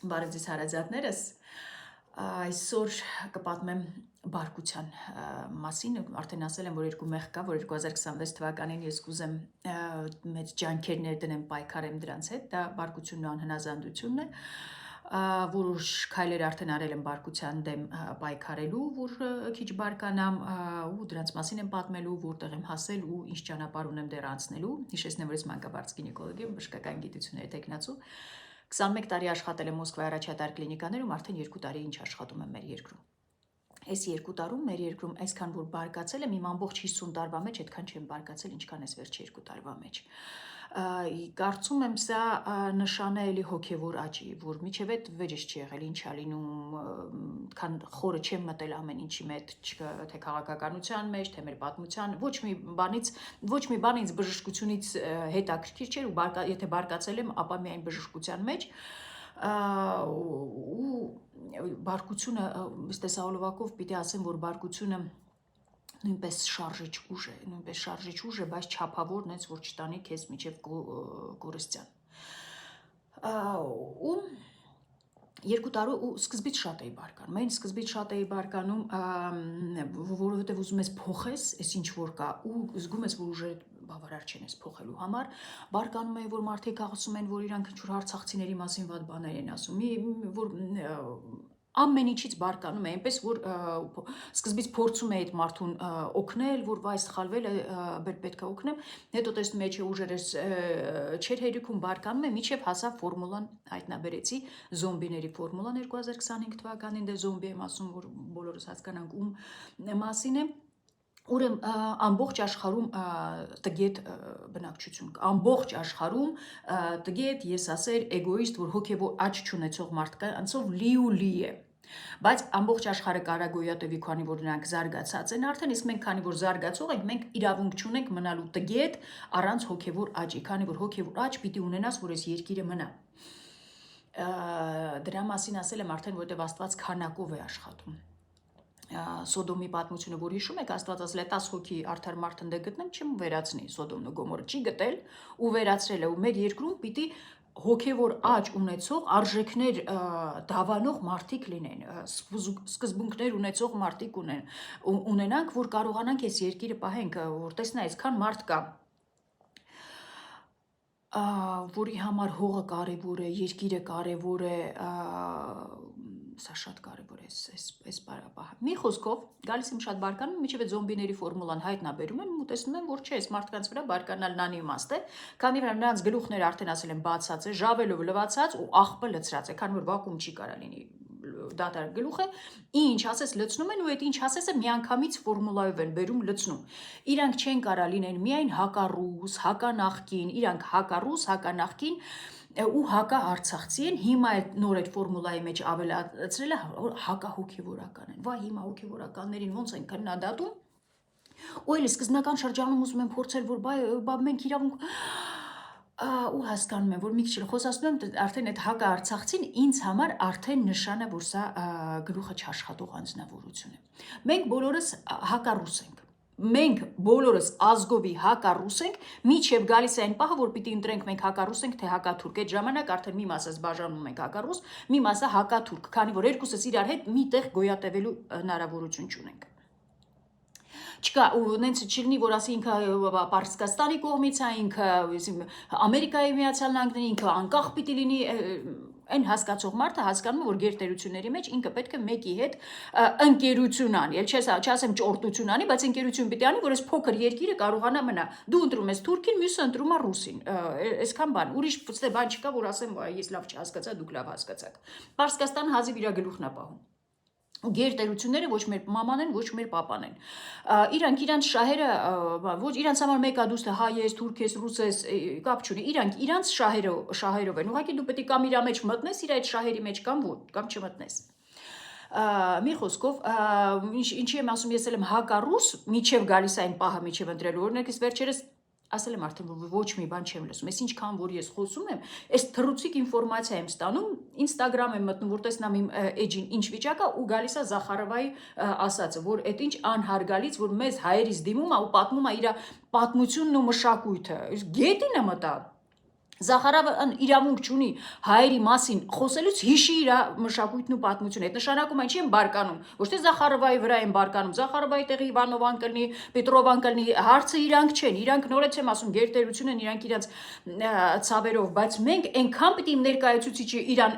Բարև ձեզ հարազատներս, այսօր կպատմեմ բարկության մասին, արդեն ասել եմ, որ երկու մեղք կա, որ 2026 թվականին ես կուզեմ մեծ ջանքեր ներդնեմ պայքարեմ դրանց հետ, դա բարկությունն ու անհնազանդությունն է, որ քայլեր արդեն արել եմ բարկության դեմ պայքարելու, որ քիչ բարկանամ ու դրանց մասին եմ պատմելու, որտեղ եմ հասել ու ինչ ճանապարհ ունեմ դեռ անցնելու, հիշեցնեմ, որ ես մանկաբարձ գինեկոլոգ եմ, բժշկական գիտությունների տեխնացու 21 տարի աշխատել եմ Մոսկվայի առաջատար կլինիկաներում, արդեն 2 տարի ինչ աշխատում եմ մեր երկրում։ Այս 2 տարում մեր երկրում այսքան որ բարկացել եմ, իմ ամբողջ 50 տարվա մեջ այդքան չեմ բարկացել, ինչքան այս վերջի 2 տարվա մեջ։ Կարծում եմ սա նշան է էլի հոգևոր աճի, որ միջև այդ վեճս չի եղել, ինչ ա լինում, քան խորը չեմ մտել ամեն ինչի մեջ, թե քաղաքականության մեջ, թե մեր պատմության, ոչ մի բան ինձ բժշկությունից հետաքրքիր չէր ու եթե բարկացել եմ, ապա միայն բժշկության մեջ ու բարկությունը ըստ տեսահոլովակով պիտի ասեմ, որ բարկությունը նույնպես շարժիչ ուժ է, բայց չափավոր նենց որ չտանի քեզ միջև կորստյան։ Ու 2 տարի ու սկզբից շատ էի բարկանում, այն սկզբից շատ էի բարկանում, որովհետև ուզում ես փոխես, այս ինչ որ կա, ու զգում ես, որ ուժերը բավարար չեն ես փոխելու համար, բարկանում էի, որ մարդիկ ասում են, որ իրանք ինչ-որ արցախցիների մասին վատ բաներ են ասում, որ ամեն ինչից բարկանում է, այնպես որ սկզբից փորձում էի այդ մարդուն օգնել, որ վայ սխալվել է, պետք է օգնեմ, հետո տեսնում էի, ուժերս չէր հերիքում բարկանում է, մինչև հասավ ֆորմուլան հայտնաբերեցի, զոմբիների ֆորմուլան 2025 թվականին, դե զոմբի եմ ասում, որ բոլորս հասկանանք ում մասին է, ուրեմն ամբողջ աշխարհում տգետ բնակչություն կա, ամբողջ աշխարհում տգետ, եսասեր, էգոիստ, որ հոգևոր աճ չունեցող մարդկանցով լի է։ Բայց ամբողջ աշխարհը կարագոյատևի, քանի որ նրանք զարգացած են արդեն, իսկ մենք քանի որ զարգացող ենք, մենք իրավունք չունենք մնալու տգետ առանց հոգևոր աճի, քանի որ հոգևոր աճ պիտի ունենաս, որ այս երկիրը մնա։ Դրա մասին ասել եմ արդեն, որտեղ Աստված քանակով է աշխատում։ Սոդոմի պատմությունը, որ հիշում եք, Աստված ասել է 10 հոգի արդար մարդ ընդ գտնեմ, չեմ վերացնի Սոդոմն ու Գոմորը, չի գտել ու վերացրել է, ու մեր երկրում պիտի հոգևոր աճ ունեցող արժեքներ դավանող մարդիկ լինեն, սկզբունքներ ունեցող մարդիկ ունենանք, որ կարողանանք այս երկիրը պահենք, որ տեսնա այսքան մարդ կա, որի համար հողը կարևոր է, երկիրը կարևոր է, սա շատ կարևոր է այս պահը։ Մի խոսքով, գալիս եմ շատ բարկանում, միջև զոմբիների ֆորմուլան հայտնաբերում եմ, ու տեսնում եմ, որ չէ, այս մարդկանց վրա բարկանալն անիմաստ է, քանի որ նրանց գլուխները արդեն ասել են բացած է, ժավելով լվացած ու աղբը լցրած է, քանի որ վակուում չի կարա լինի դատարկ գլուխը, ինչ ասես լցնում են ու այդ ինչ ասեսը միանգամից ֆորմուլայով են բերում լցնում։ Իրանք չեն կարա լինեն միայն հակառուս, հականախկին, իրանք հակառուս, հականախկին ու հակաարցախցի են, հիմա նոր այդ ֆորմուլայի մեջ ավելացրել է հակահոգևորական են։ Վայ, հիմա հոգևորականներին ոնց են քննադատում։ Ու էլի սկզբնական շրջանում ուզում եմ փորձել, որ բայ մենք իրավունք ու հասկանում եմ, որ մի քիչ խոսացնում եմ, արդեն այդ հակաարցախցին ինձ համար արդեն նշան է, որ սա գլուխը չաշխատող անձնավորություն է։ Մենք բոլորս հակառուս ենք։ Մենք բոլորս ազգովի հակառուս ենք, միջև գալիս է այն պահը, որ պիտի ընտրենք մենք հակառուս ենք, թե հակաթուրք։ Այդ ժամանակ արդեն մի մասս բաժանում ենք հակառուս, մի մասը հակաթուրք, քանի որ երկուսս իրար հետ միտեղ գոյատևելու հնարավորություն չունենք։ Չկա, ու նենց չլինի, որ ասի ինքը Պարսկաստանի կողմից է, ինքը Ամերիկայի Միացյալ Նահանգների, ինքը անկախ պիտի լինի, այն հասկացող մարդը հասկանում է, որ գերտերությունների մեջ ինքը պետք է մեկի հետ ընկերություն անի, չասեմ ճորտություն անի, բայց ընկերություն պիտի անի, որ այս փոքր երկիրը կարողանա մնա։ Դու ընտրում ես թուրքին, մյուսը ընտրում է ռուսին, այսքան բան, ուրիշ բան չկա, որ ասեմ, ես լավ չհասկացա, դուք լավ հասկացաք։ Պարսկաստանը հազիվ իր գլուխն է պահում։ Գերտերությունները ոչ մեր մաման են, ոչ մեր պապան են։ Իրանք իրանց շահերը, ոչ իրանց համար մեկա դուս հայ ես, թուրք ես, ռուս ես, կապ չունի։ Իրանք իրանց շահերով են։ Ուղղակի դու պետք է կամ իր մեջ մտնես, իր այդ շահերի մեջ կամ չմտնես։ Մի խոսքով, ինչի եմ ասում, ես եմ հակառուս, միջև գալիս այն պահը, միջև ընտրելու օրինակ, ես վերջերս ասել եմ արդեն, որ ոչ մի բան չեմ լսում, ես ինչքան որ ես խոսում եմ, այս թռուցիկ ինֆորմացիա եմ ստանում, Instagram եմ մտնում, որ տեսնամ իմ էջին ինչ վիճակ է ու գալիս է Զախարովայի ասածը, որ այդ ինչ անհարգալից, որ մեզ հայերից դիմում է ու պատմում է իր պատմությունն ու մշակույթը, գետինը մտա։ Զախարովը իրավունք չունի հայերի մասին խոսելուց հիշի իր մշակույթն ու պատմությունը։ Այդ նշանակում այն չի են բարկանում, ոչ թե Զախարովայի վրա են բարկանում, Զախարովայի տեղի Իվանովան կլինի, Պետրովան կլինի, հարցը իրանք չեն, իրանք նորից եմ ասում, գերտերություն են, իրանք իրենց ցավերով, բայց մենք այնքան պիտի ներկայացուցիչը իրան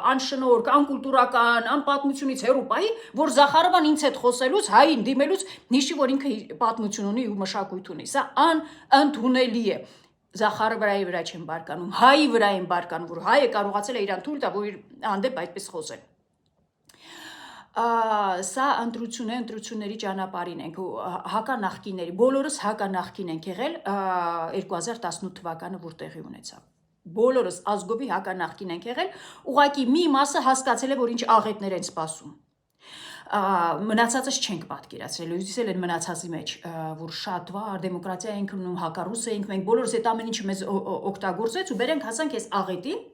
անշնորհք, անկուլտուրական, անպատմությունից հեռու պահի, որ Զախարովան ինձ հետ խոսելուց, հային դիմելուց հիշի, որ ինքը պատմություն ունի ու մշակույթ ունի։ Սա անընդունելի է։ Զախարովայի վրա չեն բարկանում, հայի վրա են բարկանում, որ հայը կարողացել է իրան թույլ տա, որ իր հանդեպ այդպես խոսեն։ Սա ընտրություն է, ընտրությունների ճանապարհին ենք, հականախկիների, բոլորս հականախկին ենք եղել 2018 թվականը, որ տեղի ունեցավ։ Բոլորս ազգովի հականախկին ենք եղել, ուղղակի մի մասը հասկացել է, որ ինչ աղետներ են սպասում։ Մնացածս չենք պատկերացրել, ուսուցել են մնացածի մեջ, որ շատ վար դեմոկրատիա ենք ունում, հակառուս ենք, մենք բոլորս այդ ամեն ինչը մեզ օգտագործեց ու բերենք հասանք այս աղետին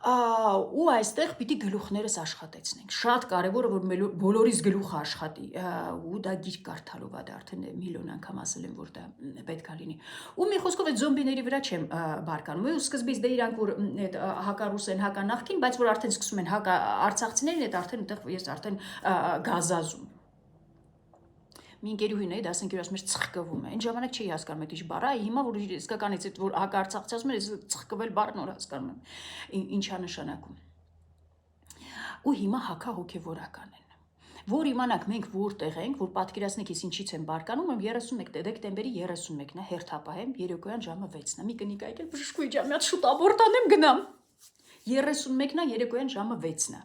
ու այստեղ պիտի գլուխներս աշխատեցնենք։ Շատ կարևորը որ բոլորիս գլուխը աշխատի ու դա գիրք կարդալով է դա արդեն միլիոն անգամ ասել եմ որ դա պետք է լինի։ Ու մի խոսքով այդ զոմբիների վրա չեմ բարկանում։ Ու սկզբից դե իրանք որ այդ հակառուս են, հականախքին, բայց որ արդեն սկսում են արցախցիներին, այդ արդեն այդտեղ ես արդեն գազազում։ Մի ընկերուհին է, դասընկերուհի ասում էր ծխկվում է։ Այն ժամանակ չի հասկանում այդ ինչ բառը, հիմա որ իսկականից այդ որ հակարցախցի ասում էր, ծխկվել բառն որ հասկանում եմ ինչա նշանակում։ Ու հիմա հակահոգևորական են։ Որ իմանանք մենք որտեղ ենք, որ պատկերացնեք ես ինչից եմ բարկանում, եմ 31 դեկտեմբերի 31-ն է, հերթապահեմ, երեկոյան ժամը 6-ն է։ Մի կնիկ այդել բժշկուի ջամի, շուտ աբորտ անեմ գնամ։ 31-ն է, երեկոյան ժամը 6-ն է։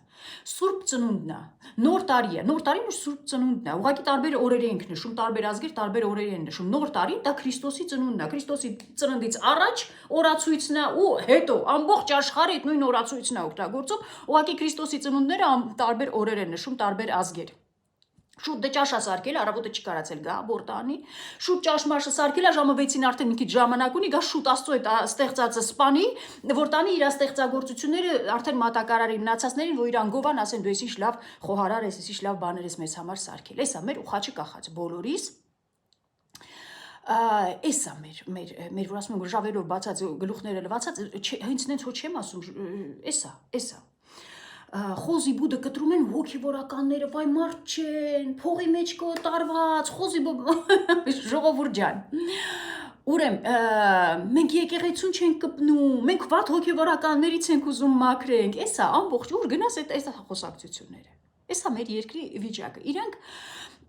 Սուրբ ծնունդն է, նոր տարի է, նոր տարին ու Սուրբ ծնունդն է, ուղղակի տարբեր օրեր ենք նշում, տարբեր ազգեր տարբեր օրեր են նշում, նոր տարին դա Քրիստոսի ծնունդն է, Քրիստոսի ծննդից առաջ օրացույցն է ու հետո ամբողջ աշխարհը այդ նույն օրացույցն է օգտագործում, ուղղակի Քրիստոսի ծնունդները տարբեր օրեր են նշում, տարբեր ազգեր։ Շուտ դե ճաշա սարքել, առավոտը չի կարացել գա, բորտանի, շուտ ճաշմաշը սարքել, ժամը 6-ին արդեն մի քիչ ժամանակ ունի, գա շուտ Աստծո այդ ստեղծածը սպանի, որ տանի իր ստեղծագործությունները արդեն մատակարարի մնացածներին, որ իրան գովան, ասեն դու ես ինչ լավ խոհարար ես, ինչ լավ բաներ ես մեզ համար սարքել։ Էսա մեր ուխաչը կախած բոլորիս։ Էսա մեր որ ասում են որ ժավերով բացած գլուխները լվացած, հենց նենց հո չեմ ասում, էսա խոզի բուդը կտրում են հոգևորականները, վայ մարդ չեն, փողի մեջ կոտարված, խոզի ժողովուրդ ջան։ Ուրեմն մենք եկեղեցուն չենք կպնում, մենք վատ հոգևորականներից ենք ուզում մաքրենք, էսա ամբողջ ուր գնաս այդ խոսակցությունները։ Էսա մեր երկրի վիճակը։ Իրանք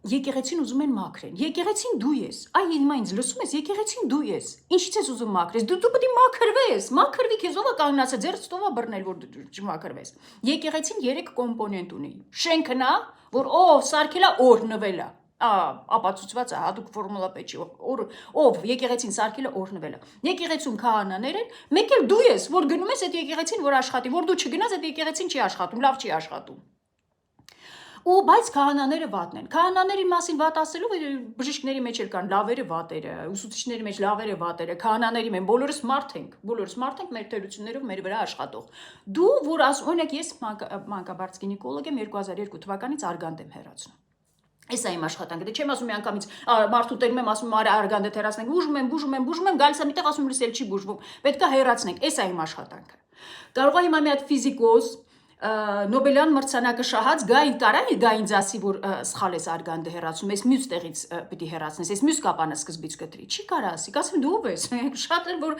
եկեղեցին ուզում են մաքրեն։ Եկեղեցին դու ես։ Այ հիմա ինձ լսում ես, եկեղեցին դու ես։ Ինչից ես ուզում մաքրես։ Դու պետք է մաքրվես։ Մաքրվի քեզ ով է կանգնացել, ձեռքդ ով է բռնել, որ դու չմաքրվես։ Եկեղեցին 3 կոմպոնենտ ունի։ Շենքն է, որ ով սարքել է, օրհնվել է։ Ապացուցված է հատուկ ֆորմուլա պետք է ով եկեղեցին սարքել է, օրհնվել է։ Եկեղեցում քահանաներ են, մեկ էլ դու ես, որ գնում ես այդ եկեղեցին, որ աշխատի, որ դու չգնաս այդ եկեղեցին չի աշխատում, լավ չի աշխատում։ Ու բայց քահանաները վատն են։ Քահանաների մասին վատ ասելու բժիշկների մեջ էլ կան լավերը, վատերը, ուսուցիչների մեջ լավերը, վատերը, քահանաների մեջ բոլորս մարդ ենք մեր թերություններով մեր վրա աշխատող։ Դու որ օրինակ ես մանկաբարձ գինեկոլոգ եմ 2002 թվականից արգանդ եմ հեռացնում։ Էս է իմ աշխատանքը։ Դե չեմ ասում միանգամից մարդու տերում եմ ասում արա արգանդը հեռացնենք, բուժում եմ, գալիս եմ միտեղ ասում լսել չի բուժվում։ Պետք է հեռացնենք։ Էս է իմ աշխատանքը։ Կարող է հիմա մի հատ ֆիզիկոս Նոբելյան մրցանակը շահած գա ինձ ասի, որ սխալ ես արգանդը հեռացում, ես մյուս տեղից պիտի հեռացնես, ես մյուս կապանը սկզբից կտրի։ Չի կարա ասի, ասեմ դու ով ես։ Շատ են որ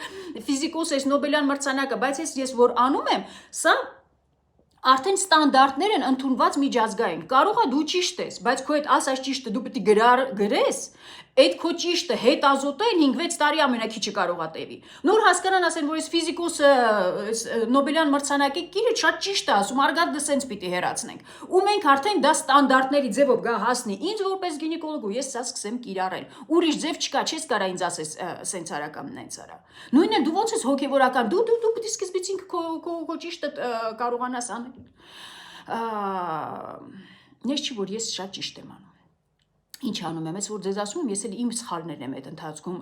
ֆիզիկոս ես Նոբելյան մրցանակը, բայց ես որ անում եմ, սա արդեն ստանդարտներ են ընդունված միջազգային։ Կարող է դու ճիշտ ես, բայց քո այդ ասած ճիշտը դու պետք է գրես, այդ քո ճիշտը հետազոտեն 5-6 տարի ամենակիչը կարող է տևի։ Նոր հասկանան ասեն, որ այս ֆիզիկոսը Նոբելյան մրցանակի գիրը շատ ճիշտ է ասում, արգանդը սենց պիտի հեռացնենք։ Ու մենք արդեն դա ստանդարտների ձևով գա հասնի ինձ որպես գինեկոլոգ ու ես սա սկսեմ կիրառել։ Ուրիշ ձև չկա, չես կարա ինձ ասես սենց արա կամ նենց արա։ Նույնն է դու ոնց ես հոգևորական, դու պետք է սկզբից ինքը քո ճիշտը կարողանաս անել։ Ես չի որ ես շատ ճիշտ եմ անում։ Ինչ անում եմ, ես որ ձեզ ասում եմ, ես էլ իմ սխալներն եմ այդ ընթացքում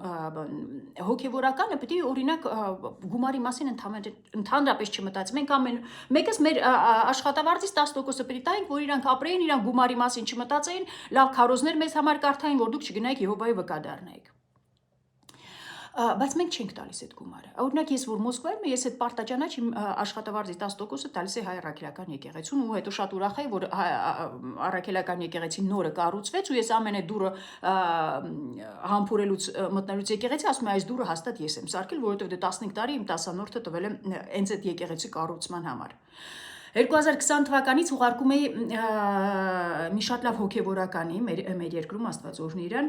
հոգևորականը պետք է օրինակ գումարի մասին ընդհանրապես չմտածի։ Մենք մեկս մեր աշխատավարձից 10%-ը պետք է տայինք, որ իրանք ապրեին, իրանք գումարի մասին չմտածեին, լավ քարոզներ մեզ համար կարդային, որ դուք չգնայիք Եհովայի վկա դառնայիք։ Բայց մենք չենք տալիս այդ գումարը։ Օրինակ ես որ Մոսկվայում եմ, ես այդ պարտաճանաչ իմ աշխատավարձի 10%-ը տալիս է հայ առաքելական եկեղեցուն ու հետո շատ ուրախ եմ որ առաքելական եկեղեցին նորը կառուցվեց ու ես ամեն այդ դուրը համբուրելուց մտնելուց եկեղեցի ասում եմ այս դուրը հաստատ ես եմ սարքել, որովհետև դե 15 տարի իմ 10-որդը տվել եմ հենց այդ եկեղեցի կառուցման համար։ 2020 թվականից ուղարկում էի մի շատ լավ հոգևորականի մեր երկրում Աստված օրհնի իրան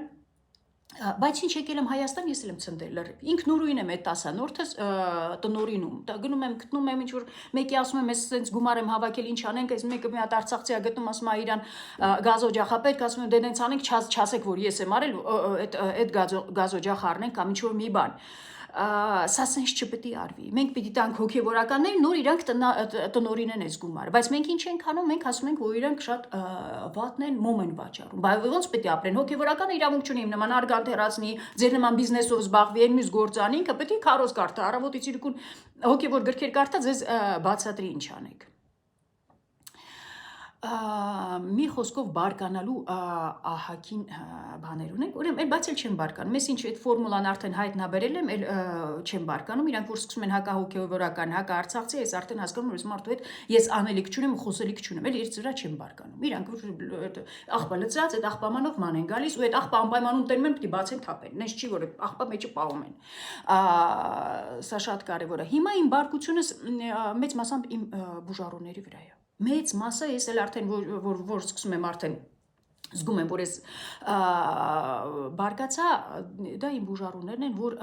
բայց ինչ եկել եմ Հայաստան, ես էլ եմ ցնդել լրիվ։ Ինք նորույն եմ այդ 10-որդս տնորինում։ Գնում եմ, գտնում եմ ինչ որ մեկի ասում եմ, ես սենց գումար եմ հավաքել, ինչ անենք, այս մեկը մի հատ արցախցի է գտնում, ասում է իրան գազօջախապետ, ասում եմ դե նենց անենք, չասեք որ ես եմ արել, այդ գազօջախ առնենք կամ ինչ որ մի բան։ Սա սենց չպետք է արվի։ Մենք պիտի տանք հոգևորականներին, նոր իրանք տնորինեն այս գումարը, բայց մենք ինչ ենք անում, մենք ասում ենք, որ իրանք շատ վատն են, մոմ են վաճառում։ Բայց ոնց պետք է ապրեն։ Հոգևորականը իրավունք չունի իմ նման արգանդ հեռացնի, ձեր նման բիզնեսով զբաղվի, այն մյուս գործ անի, ինքը պետք է քարոզ կարդա, առավոտից իրիկուն հոգևոր գրքեր կարդա, ձեզ բացատրի ինչ անեք։ Մի խոսքով բարկանալու ահագին բաներ ունենք, ուրեմն բայց էլ չեմ բարկանում, ես ինչ այդ ֆորմուլան արդեն հայտնաբերել եմ, էլ չեմ բարկանում, իրանք որ սկսում են հակահոգևորական, հակաարցախցի, ես արդեն հասկանում եմ, որ մարդու հետ ես անելիք չունեմ, խոսելիք չունեմ, էլ իրենց վրա չեմ բարկանում, իրանք աղբա լծած, այդ աղբամանով ման են գալիս, ու այդ աղբա անպայմանում տենում են, պիտի բացեն թափեն, նենց չի, որ աղբա մեջը պահում են, սա շատ կարևոր է, հիմա իմ բարկությունս մեծ մասամբ իմ բուժառուների վրա է։ Մեծ մասը ես էլ արդեն որ սկսում եմ արդեն զգում եմ որ ես բարգացա դա իմ բուժառուներն են որ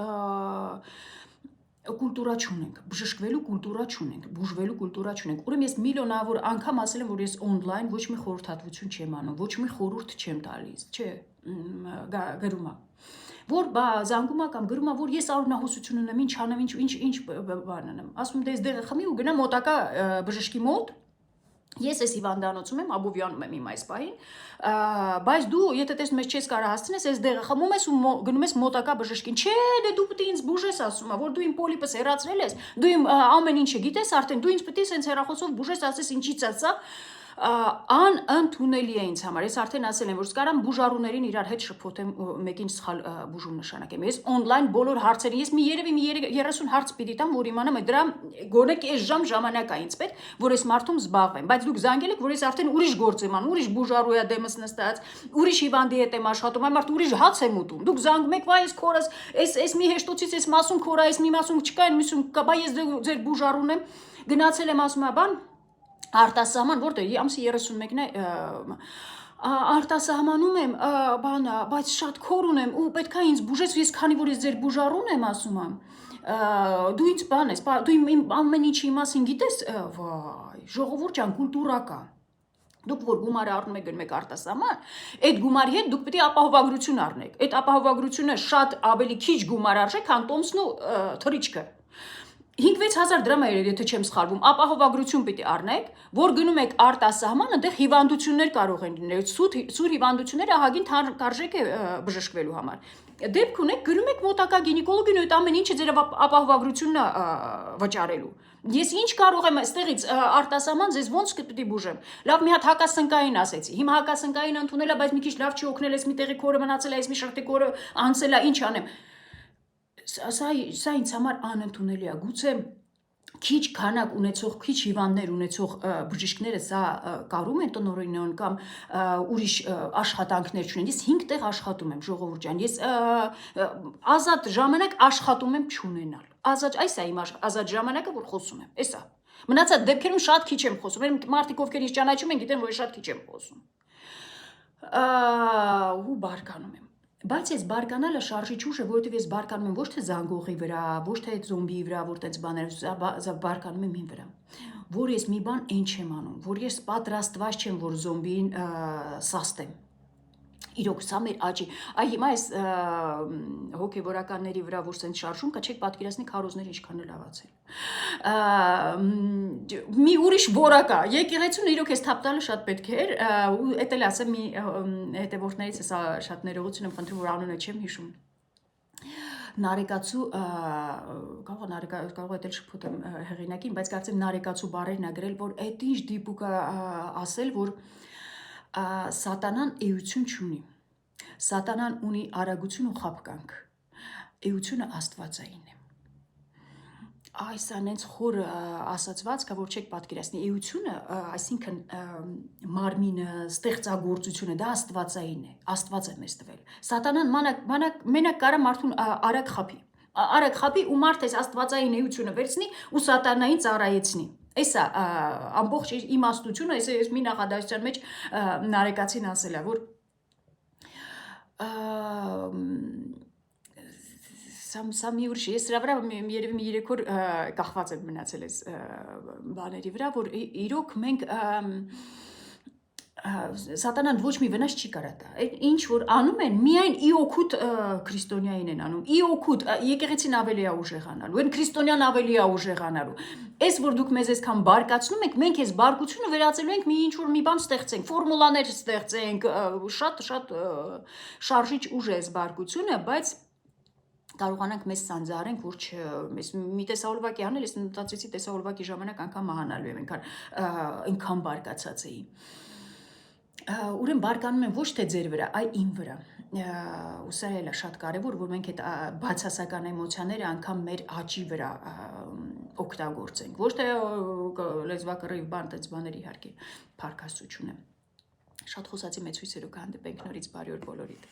կուլտուրա չունենք, բժշկվելու կուլտուրա չունենք, բուժվելու կուլտուրա չունենք։ Ուրեմն ես միլիոնավոր անգամ ասել եմ որ ես օնլայն ոչ մի խորհրդատվություն չեմ անում, ոչ մի խորհուրդ չեմ տալիս, չէ, գրում եմ որ զանգում կամ գրում որ ես արունահոսություն ունեմ, ինչ անեմ, ինչ բան անեմ։ Ասում դե այս դեղը խմի ու գնա մոտակա բժշկի մոտ Ես այս հիվանդանոցում եմ, Աբովյանում եմ իմ այս պահին, բայց դու եթե տես մեզ չես կարող հասցնես, այս դեղը խմում ես ու գնում ես մոտակա բժշկին։ Չէ, դե դու պետք է ինձ բուժես ասում, որ դու իմ պոլիպս հեռացրել ես, դու իմ ամեն ինչը գիտես, արդեն դու ինձ պետք է սենց հեռախոսով բուժես, ասես ինչից է սա։ Անընդունելի է ինձ համար։ Ես արդեն ասել եմ, որ սկարամ բուժառուներին իրար հետ շփոթեմ մեկին սխալ բուժում նշանակեմ։ Ես օնլայն բոլոր հարցերին, ես երևի մի 30 հարց պիտի տամ, որ իմանամ դրա գոնե կես ժամ ժամանակ է ինձ պետք, որ այս մարդում զբաղվեմ։ Բայց դուք զանգել եք, որ ես արդեն ուրիշ գործ եմ անում, ուրիշ բուժառու է դեմս նստած, ուրիշ հիվանդի հետ եմ աշխատում, այն մարդ ուրիշ հաց եմ ուտում։ Դուք զանգում եք, վայ, ես քորս, այս մի հեշտոցից այս մասում քորա, այս մի մասում չկա, այն մյուսում կա, բա ես ձեր բուժառուն եմ։ Գնացել եմ ասում բան արտասահման, որտեղ ամսի 31-ն է արտասահմանում եմ, բանա, բայց շատ քոր ունեմ ու պետքա ինձ բուժես, ես քանի որ ես ձեր բուժառուն եմ ասում եմ, դու ինձ բան ես, դու իմ ամեն ինչի մասին գիտես, վայ, ժողովուրդ ջան, կուլտուրա կա։ Դուք որ գումարը առնում եք գնում եք արտասահման, այդ գումարի հետ դուք պետք է ապահովագրություն առնեք։ Այդ ապահովագրությունը շատ ավելի քիչ գումար արժե, քան տոմսն ու թռիչքը։ 5-6 հազար դրամ է, եթե չեմ սխալվում, ապահովագրություն պիտի առնեք, որ գնում եք արտասահման, այնտեղ հիվանդություններ կարող են լինել, սուր հիվանդությունները ահագին թանկարժեք է բժշկվելու համար։ Դեպք ունեք, գնում եք մոտակա գինեկոլոգին, այդ ամեն ինչը ձեր ապահովագրությունն է վճարելու։ Ես ինչ կարող եմ այստեղից արտասահման ձեզ ոնց պիտի բուժեմ։ Լավ մի հատ հակասնկային ասեցի։ Հիմա հակասնկային ընդունել է, բայց մի քիչ լավ չի օգնել, ես մի տեղի քորը մնացել է, ես մի շղթի քորը անցել է, ինչ անեմ։ Սա ինձ համար անընդունելի է, գուցե քիչ քանակ ունեցող, քիչ հիվանդներ ունեցող բժիշկները սա կարում են տնօրինեն կամ ուրիշ աշխատանքներ չունեն։ Ես 5 տեղ աշխատում եմ, ժողովուրդ ջան, ես ազատ ժամանակ աշխատում եմ չունենալ։ Այս է իմ ազատ ժամանակը, որ խոսում եմ, էսա։ Մնացած դեպքերում շատ քիչ եմ խոսում, այն մարդիկ ովքեր ինձ ճանաչում են, գիտեն, որ ես շատ քիչ եմ խոսում։ Ու բարկանում եմ։ Բայց ես բարկանալը շարժիչ ուժ է, որովհետև ես բարկանում եմ ոչ թե զանգողի վրա, ոչ թե զոմբիի վրա, որ տենց բաներ, բարկանում եմ իմ վրա, որ ես մի բան այն չեմ անում, որ ես պատրաստված չեմ, որ զոմբիին սաստեմ։ Իրոք սա մեր աճի, այ հիմա այս հոգևորականների վրա որ սենց շարժում կա, չեք պատկերացնի քարոզները ինչքան է լավացել։ Մի ուրիշ որակա, եկեղեցուն իրոք ես թափ տալը շատ պետք էր, ու էդ էլ ասեմ մի հետևորդներից հեսա շատ ներողություն եմ խնդրում, որ անունը չեմ հիշում։ Նարեկացու, կարող է դել շփոթեմ հեղինակին, բայց կարծեմ նարեկացու բառերն է գրել, որ այդ ինչ դիպուկ ասել, որ սատանան էություն չունի, սատանան ունի արագություն ու խաբկանք, Էությունը աստվածային է։ Այս անենց խոր ասացվածքը, որ չեք պատկերացնի, էությունը, այսինքն մարմինը, ստեղծագործությունը, դա աստվածային է, Աստված է մեզ տվել։ Սատանան մենակ կարա մարդուն արագ խփի ու մարդ էս աստվածային էությունը վերցնի ու սատանային ծառայեցնի։ Էսա ամբողջ իմաստությունը, ես մի նախադասության մեջ Նարեկացին ասել է, որ Սա մի ուրիշ, ես սրա վրա երևի մի 3 օր կախված եմ մնացել այս բաների վրա, որ իրոք մենք սատանան ոչ մի վնաս չի կարա տա։ Ինչ որ անում են, միայն ի օգուտ քրիստոնյային են անում։ Ի օգուտ եկեղեցին ավելի է ուժեղանալու, այն քրիստոնյան ավելի է ուժեղանալու։ Այս որ դուք մեզ այսքան բարկացնում եք, մենք այս բարկությունը վերածելու ենք մի ինչ որ մի բան ստեղծենք, ֆորմուլաներ ստեղծենք, շատ շարժիչ ուժ է այս բարկությունը, բայց կարողանանք մեզ սանձարենք, որ մի տեսահոլովակի անել, ես մտածեցի տեսահոլովակի ժամանակ անգամ մահանալու եմ, այնքան բարկացած էի։ Ուրեմն բարկանում են ոչ թե ձեր վրա, այ իմ վրա։ Ու սա էլ է շատ կարևոր, որ մենք այդ բացասական էմոցիաները անգամ մեր աճի վրա օգտագործենք։ Ոչ թե լեզվակռիվ բան, տենց բաներ իհարկե, փառք Աստծո չունեմ։ Շատ խոսացի, մեծ հույսերով կհանդիպենք նորից, բարի օր բոլորիդ։